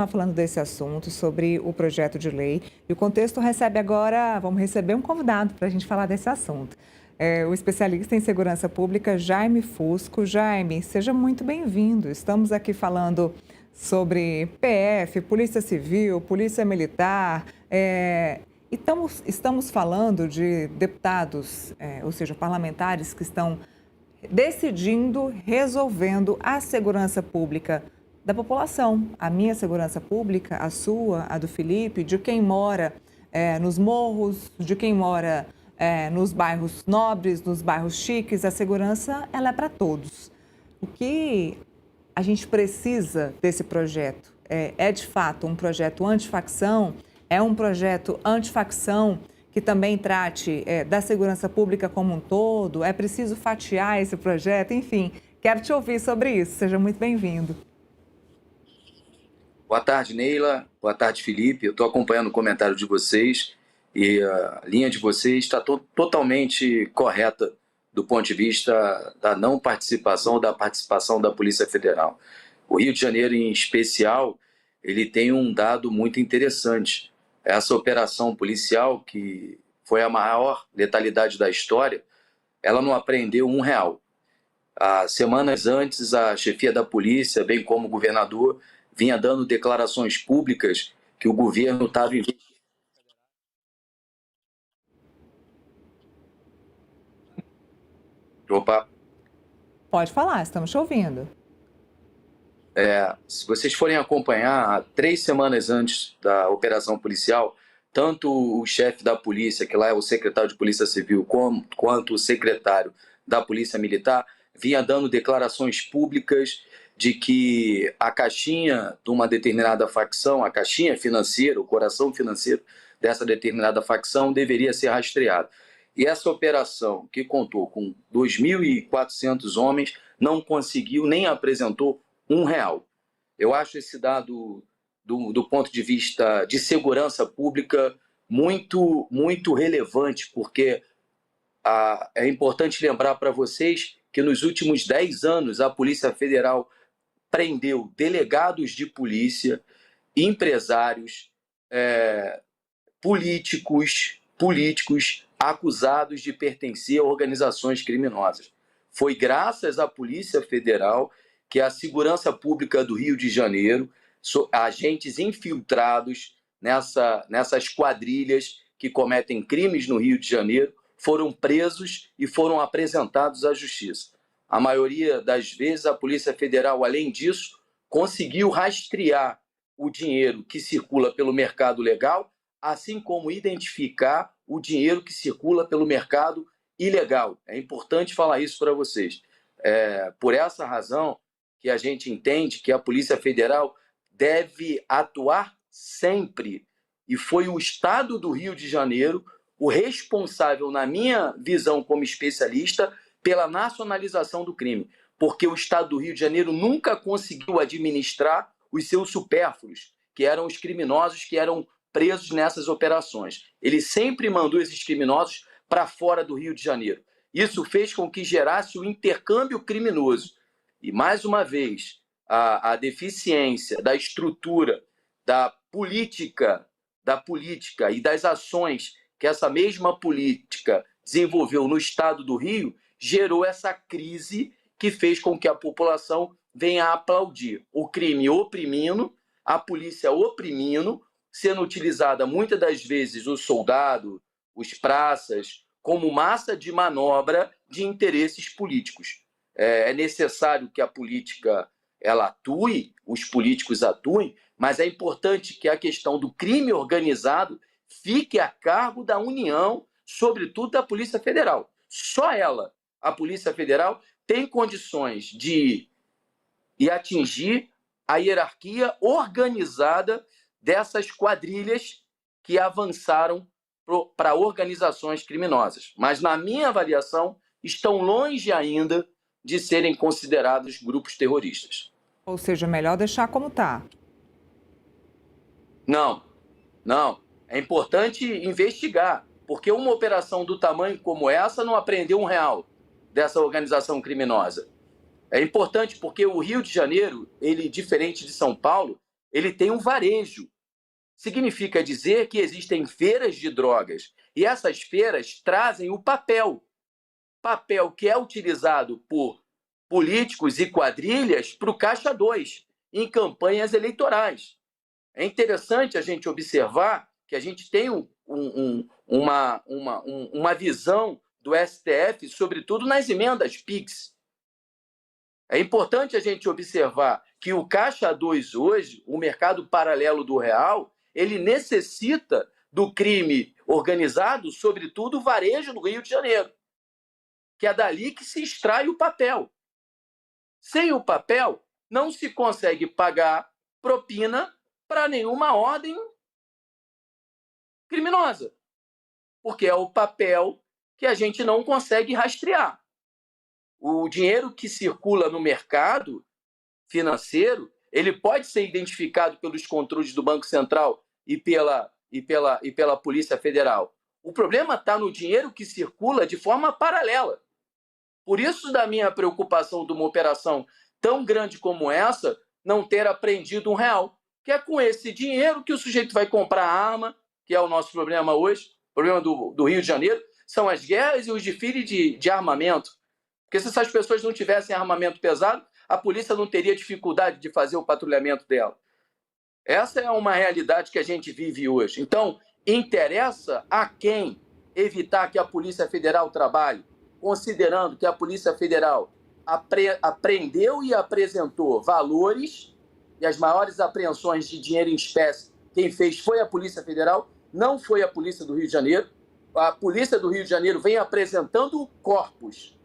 Falando desse assunto, sobre o projeto de lei. E o contexto recebe agora, vamos receber um convidado para a gente falar desse assunto. O especialista em segurança pública, Jaime Fusco. Jaime, seja muito bem-vindo. Estamos aqui falando sobre PF, Polícia Civil, Polícia Militar. Estamos falando de deputados, ou seja, parlamentares que estão decidindo, resolvendo a segurança pública da população, a minha segurança pública, a sua, a do Felipe, de quem mora nos morros, de quem mora nos bairros nobres, nos bairros chiques. A segurança, ela é para todos. O que a gente precisa desse projeto é de fato um projeto antifacção, é um projeto antifacção que também trate da segurança pública como um todo. É preciso fatiar esse projeto, enfim, quero te ouvir sobre isso. Seja muito bem-vindo. Boa tarde, Neila. Boa tarde, Felipe. Eu estou acompanhando o comentário de vocês e a linha de vocês está totalmente correta do ponto de vista da não participação ou da participação da Polícia Federal. O Rio de Janeiro, em especial, ele tem um dado muito interessante. Essa operação policial, que foi a maior letalidade da história, ela não apreendeu R$1. Há semanas antes, a chefia da polícia, bem como o governador, vinha dando declarações públicas que o governo estava investigando. Opa! Pode falar, estamos te ouvindo. Se vocês forem acompanhar, 3 semanas antes da operação policial, tanto o chefe da polícia, que lá é o secretário de Polícia Civil, quanto o secretário da Polícia Militar, vinha dando declarações públicas de que a caixinha de uma determinada facção, a caixinha financeira, o coração financeiro dessa determinada facção deveria ser rastreado. E essa operação, que contou com 2.400 homens, não conseguiu nem apresentou R$1. Eu acho esse dado, do ponto de vista de segurança pública, muito, muito relevante, porque é importante lembrar para vocês que nos últimos 10 anos a Polícia Federal prendeu delegados de polícia, empresários, políticos acusados de pertencer a organizações criminosas. Foi graças à Polícia Federal que a segurança pública do Rio de Janeiro, agentes infiltrados nessas quadrilhas que cometem crimes no Rio de Janeiro, foram presos e foram apresentados à justiça. A maioria das vezes, a Polícia Federal, além disso, conseguiu rastrear o dinheiro que circula pelo mercado legal, assim como identificar o dinheiro que circula pelo mercado ilegal. É importante falar isso para vocês. Por essa razão que a gente entende que a Polícia Federal deve atuar sempre. E foi o Estado do Rio de Janeiro o responsável, na minha visão como especialista, pela nacionalização do crime, porque o Estado do Rio de Janeiro nunca conseguiu administrar os seus supérfluos, que eram os criminosos que eram presos nessas operações. Ele sempre mandou esses criminosos para fora do Rio de Janeiro. Isso fez com que gerasse o intercâmbio criminoso. E, mais uma vez, a deficiência da estrutura, da política e das ações que essa mesma política desenvolveu no Estado do Rio gerou essa crise que fez com que a população venha a aplaudir o crime oprimindo, a polícia oprimindo, sendo utilizada muitas das vezes o soldado, os praças, como massa de manobra de interesses políticos. É necessário que a política ela atue, os políticos atuem, mas é importante que a questão do crime organizado fique a cargo da União, sobretudo da Polícia Federal. Só ela, a Polícia Federal, tem condições de atingir a hierarquia organizada dessas quadrilhas que avançaram para organizações criminosas. Mas, na minha avaliação, estão longe ainda de serem considerados grupos terroristas. Ou seja, melhor deixar como está. Não. É importante investigar, porque uma operação do tamanho como essa não apreendeu R$1 dessa organização criminosa. É importante porque o Rio de Janeiro, ele, diferente de São Paulo, ele tem um varejo. Significa dizer que existem feiras de drogas e essas feiras trazem o papel que é utilizado por políticos e quadrilhas para o Caixa 2 em campanhas eleitorais. É interessante a gente observar que a gente tem uma visão do STF, sobretudo nas emendas PIX. É importante a gente observar que o Caixa 2 hoje, o mercado paralelo do real, ele necessita do crime organizado, sobretudo o varejo no Rio de Janeiro, que é dali que se extrai o papel. Sem o papel, não se consegue pagar propina para nenhuma ordem criminosa, porque é o papel que a gente não consegue rastrear. O dinheiro que circula no mercado financeiro, ele pode ser identificado pelos controles do Banco Central e pela Polícia Federal. O problema está no dinheiro que circula de forma paralela. Por isso, da minha preocupação de uma operação tão grande como essa, não ter apreendido R$1, que é com esse dinheiro que o sujeito vai comprar arma, que é o nosso problema hoje, o problema do Rio de Janeiro, são as guerras e os desfiles de armamento. Porque se essas pessoas não tivessem armamento pesado, a polícia não teria dificuldade de fazer o patrulhamento dela. Essa é uma realidade que a gente vive hoje. Então, interessa a quem evitar que a Polícia Federal trabalhe, considerando que a Polícia Federal apreendeu e apresentou valores, e as maiores apreensões de dinheiro em espécie, quem fez foi a Polícia Federal, não foi a Polícia do Rio de Janeiro. A Polícia do Rio de Janeiro vem apresentando corpos.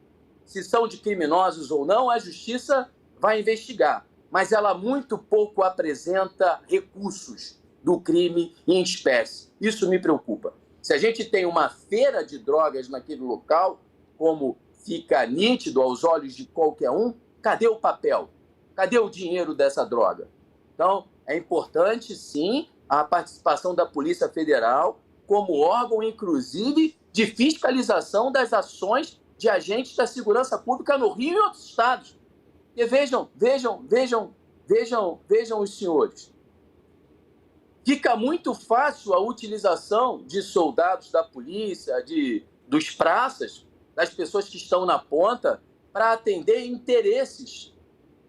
Se são de criminosos ou não, a Justiça vai investigar. Mas ela muito pouco apresenta recursos do crime em espécie. Isso me preocupa. Se a gente tem uma feira de drogas naquele local, como fica nítido aos olhos de qualquer um, cadê o papel? Cadê o dinheiro dessa droga? Então, é importante, sim, a participação da Polícia Federal como órgão, inclusive, de fiscalização das ações de agentes da segurança pública no Rio e outros estados. E vejam os senhores. Fica muito fácil a utilização de soldados da polícia, dos praças, das pessoas que estão na ponta, para atender interesses.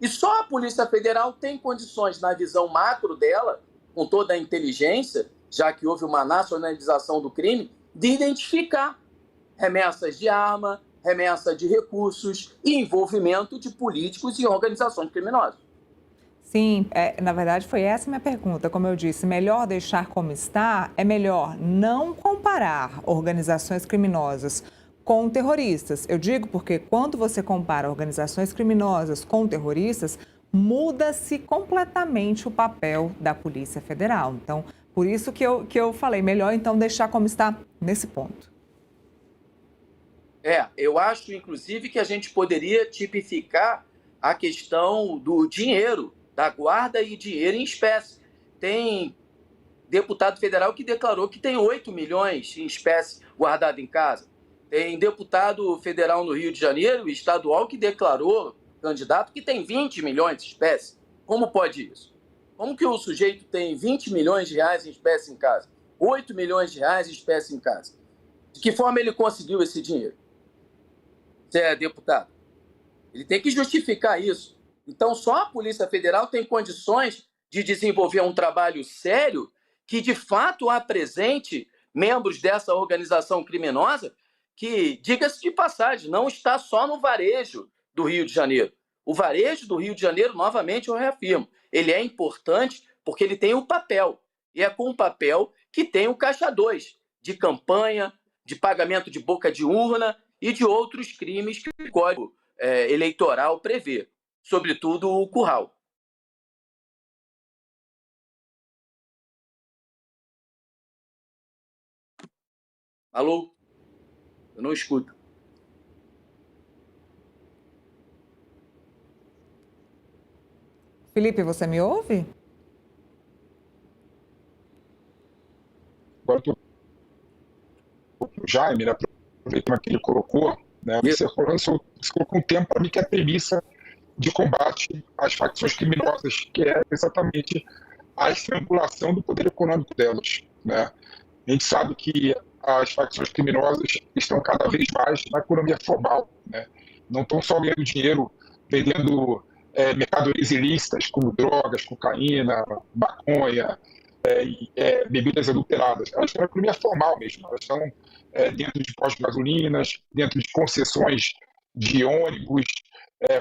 E só a Polícia Federal tem condições, na visão macro dela, com toda a inteligência, já que houve uma nacionalização do crime, de identificar remessas de arma, remessa de recursos e envolvimento de políticos e organizações criminosas. Sim, na verdade foi essa a minha pergunta. Como eu disse, melhor deixar como está, é melhor não comparar organizações criminosas com terroristas. Eu digo porque quando você compara organizações criminosas com terroristas, muda-se completamente o papel da Polícia Federal. Então, por isso que eu falei, melhor então deixar como está nesse ponto. Eu acho, inclusive, que a gente poderia tipificar a questão do dinheiro, da guarda e dinheiro em espécie. Tem deputado federal que declarou que tem 8 milhões em espécie guardado em casa. Tem deputado federal no Rio de Janeiro, estadual, que declarou, candidato, que tem 20 milhões de espécie. Como pode isso? Como que o sujeito tem 20 milhões de reais em espécie em casa? 8 milhões de reais em espécie em casa? De que forma ele conseguiu esse dinheiro? Se é deputado. Ele tem que justificar isso. Então, só a Polícia Federal tem condições de desenvolver um trabalho sério que, de fato, apresente membros dessa organização criminosa que, diga-se de passagem, não está só no varejo do Rio de Janeiro. O varejo do Rio de Janeiro, novamente, eu reafirmo, ele é importante porque ele tem um papel. E é com o papel que tem o Caixa 2, de campanha, de pagamento de boca de urna e de outros crimes que o Código Eleitoral prevê, sobretudo o curral. Alô? Eu não escuto. Felipe, você me ouve? Agora, o Jaime, né, aproveitando que ele colocou, né, você colocou um tempo para mim que é a premissa de combate às facções criminosas, que é exatamente a estrangulação do poder econômico delas, né? A gente sabe que as facções criminosas estão cada vez mais na economia formal, né? Não estão só ganhando dinheiro vendendo mercadorias ilícitas, como drogas, cocaína, maconha, bebidas adulteradas. Elas estão na economia formal mesmo, elas estão dentro de postos de gasolinas, dentro de concessões de ônibus,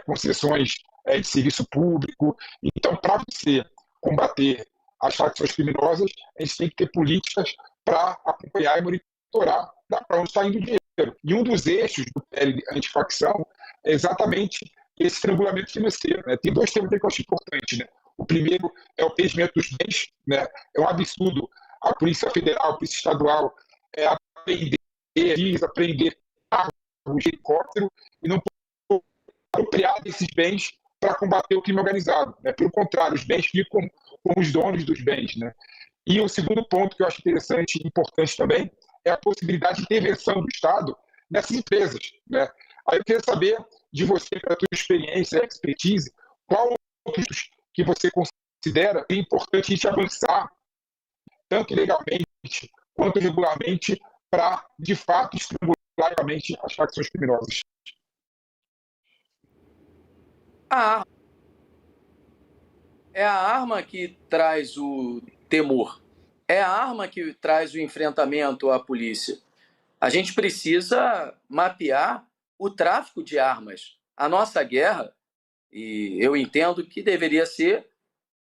concessões de serviço público. Então, para você combater as facções criminosas, a gente tem que ter políticas para acompanhar e monitorar para onde está indo o dinheiro. E um dos eixos do PL antifacção é exatamente esse estrangulamento financeiro, né? Tem dois temas que eu acho importantes, né? O primeiro é o pesimento dos bens, né? É um absurdo a Polícia Federal, a Polícia Estadual aprender carros, helicóptero e não apropriar desses bens para combater o crime organizado, né? Pelo contrário, os bens ficam com os donos dos bens, né? E o segundo ponto que eu acho interessante e importante também é a possibilidade de intervenção do Estado nessas empresas, né? Aí eu queria saber de você, pela tua experiência e expertise, qual pontos que você considera importante a gente avançar, tanto legalmente quanto regularmente, para, de fato, estimular legalmente as facções criminosas. A arma é a arma que traz o temor, é a arma que traz o enfrentamento à polícia. A gente precisa mapear o tráfico de armas. A nossa guerra, e eu entendo que deveria ser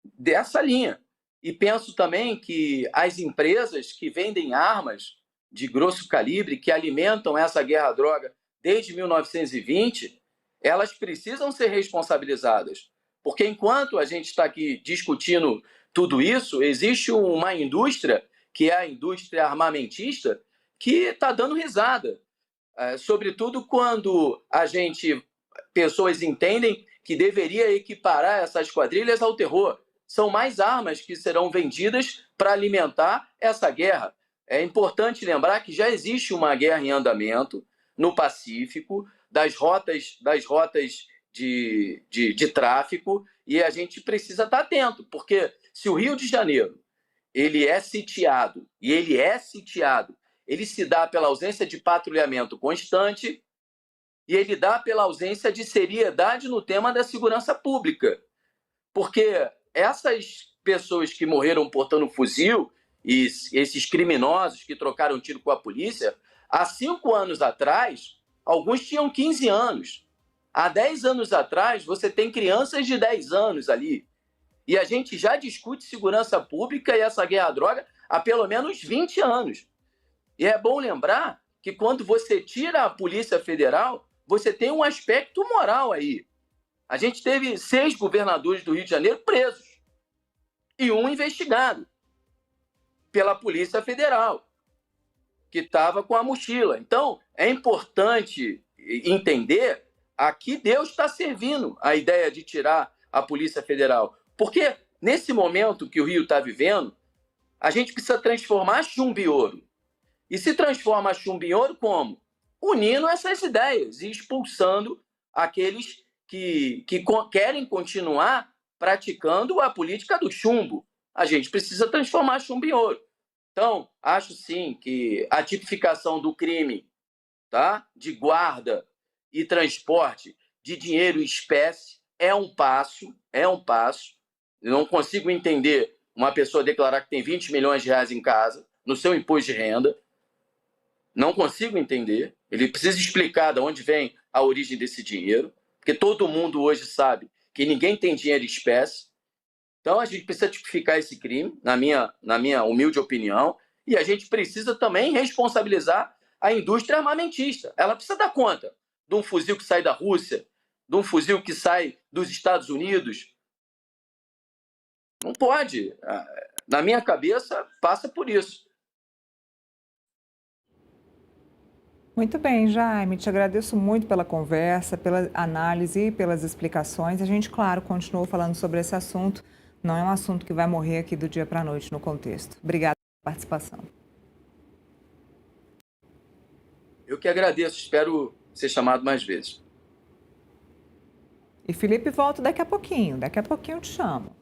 dessa linha. E penso também que as empresas que vendem armas de grosso calibre, que alimentam essa guerra à droga desde 1920, elas precisam ser responsabilizadas. Porque enquanto a gente está aqui discutindo tudo isso, existe uma indústria, que é a indústria armamentista, que está dando risada. Sobretudo quando pessoas entendem que deveria equiparar essas quadrilhas ao terror. São mais armas que serão vendidas para alimentar essa guerra. É importante lembrar que já existe uma guerra em andamento no Pacífico, das rotas de tráfico, e a gente precisa estar atento, porque se o Rio de Janeiro ele é sitiado, ele se dá pela ausência de patrulhamento constante e ele dá pela ausência de seriedade no tema da segurança pública. Porque essas pessoas que morreram portando fuzil e esses criminosos que trocaram tiro com a polícia, há 5 anos atrás, alguns tinham 15 anos. Há 10 anos atrás, você tem crianças de 10 anos ali. E a gente já discute segurança pública e essa guerra à droga há pelo menos 20 anos. E é bom lembrar que quando você tira a Polícia Federal, você tem um aspecto moral aí. A gente teve 6 governadores do Rio de Janeiro presos e um investigado pela Polícia Federal, que estava com a mochila. Então, é importante entender a que Deus está servindo a ideia de tirar a Polícia Federal. Porque, nesse momento que o Rio está vivendo, a gente precisa transformar chumbo em ouro. E se transforma chumbo em ouro como? Unindo essas ideias e expulsando aqueles que querem continuar praticando a política do chumbo. A gente precisa transformar chumbo em ouro. Então, acho sim que a tipificação do crime, tá, de guarda e transporte de dinheiro em espécie é um passo. Eu não consigo entender uma pessoa declarar que tem 20 milhões de reais em casa, no seu imposto de renda. Não consigo entender. Ele precisa explicar de onde vem a origem desse dinheiro, porque todo mundo hoje sabe que ninguém tem dinheiro em espécie. Então, a gente precisa tipificar esse crime, na minha humilde opinião, e a gente precisa também responsabilizar a indústria armamentista. Ela precisa dar conta de um fuzil que sai da Rússia, de um fuzil que sai dos Estados Unidos. Não pode. Na minha cabeça, passa por isso. Muito bem, Jaime, te agradeço muito pela conversa, pela análise e pelas explicações. A gente, claro, continuou falando sobre esse assunto. Não é um assunto que vai morrer aqui do dia para a noite no contexto. Obrigada pela participação. Eu que agradeço, espero ser chamado mais vezes. E Felipe volta daqui a pouquinho eu te chamo.